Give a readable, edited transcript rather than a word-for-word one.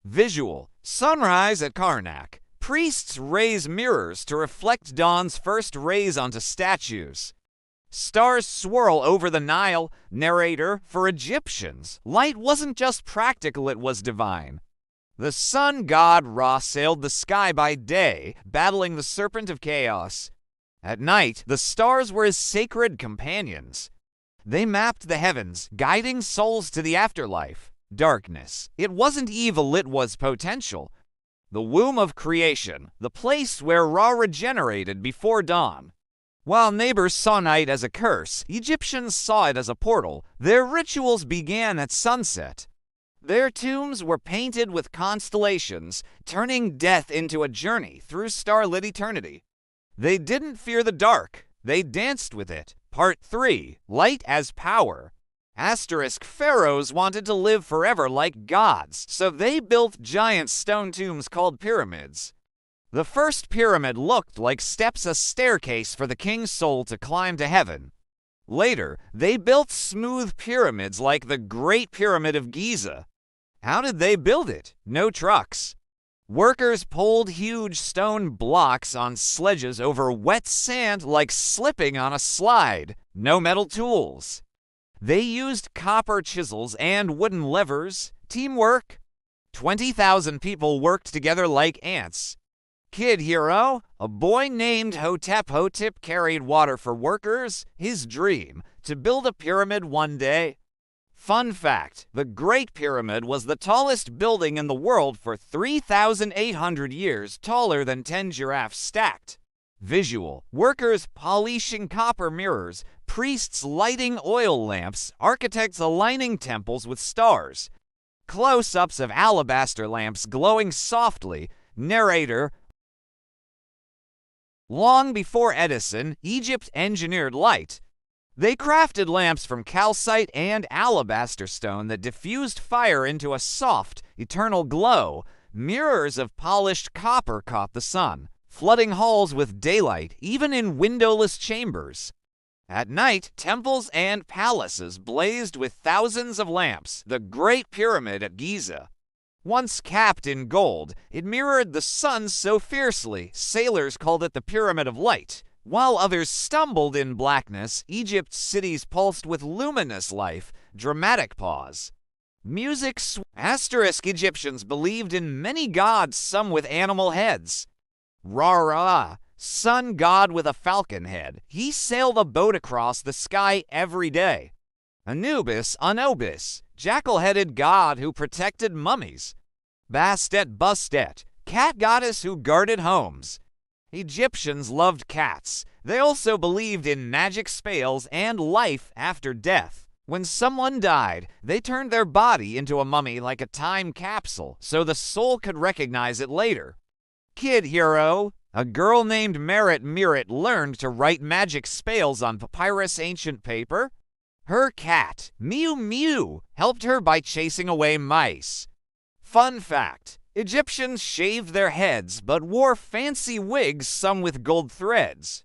Visual. Sunrise at Karnak. Priests raise mirrors to reflect dawn's first rays onto statues. Stars swirl over the Nile. Narrator. For Egyptians, light wasn't just practical, it was divine. The sun god Ra sailed the sky by day, battling the serpent of chaos. At night, the stars were his sacred companions. They mapped the heavens, guiding souls to the afterlife. Darkness. It wasn't evil, it was potential. The womb of creation, the place where Ra regenerated before dawn. While neighbors saw night as a curse, Egyptians saw it as a portal. Their rituals began at sunset. Their tombs were painted with constellations, turning death into a journey through starlit eternity. They didn't fear the dark, they danced with it. Part 3. Light as Power. Pharaohs wanted to live forever like gods, so they built giant stone tombs called pyramids. The first pyramid looked like steps, a staircase for the king's soul to climb to heaven. Later, they built smooth pyramids like the Great Pyramid of Giza. How did they build it? No trucks. Workers pulled huge stone blocks on sledges over wet sand like slipping on a slide. No metal tools. They used copper chisels and wooden levers. Teamwork. 20,000 people worked together like ants. Kid hero, a boy named Hotep. Hotep carried water for workers. His dream, to build a pyramid one day. Fun fact, the Great Pyramid was the tallest building in the world for 3,800 years, taller than 10 giraffes stacked. Visual. Workers polishing copper mirrors, priests lighting oil lamps, architects aligning temples with stars. Close-ups of alabaster lamps glowing softly. Narrator. Long before Edison, Egypt engineered light. They crafted lamps from calcite and alabaster stone that diffused fire into a soft, eternal glow. Mirrors of polished copper caught the sun, flooding halls with daylight, even in windowless chambers. At night, temples and palaces blazed with thousands of lamps. The Great Pyramid at Giza. Once capped in gold, it mirrored the sun so fiercely, sailors called it the Pyramid of Light. While others stumbled in blackness, Egypt's cities pulsed with luminous life. Dramatic pause. Music. Egyptians believed in many gods, some with animal heads. Ra, sun god with a falcon head. He sailed a boat across the sky every day. Anubis, jackal-headed god who protected mummies. Bastet, cat goddess who guarded homes. Egyptians loved cats. They also believed in magic spells and life after death. When someone died, they turned their body into a mummy like a time capsule so the soul could recognize it later. Kid hero. A girl named Merit learned to write magic spells on papyrus ancient paper. Her cat, Mew, helped her by chasing away mice. Fun fact, Egyptians shaved their heads but wore fancy wigs, some with gold threads.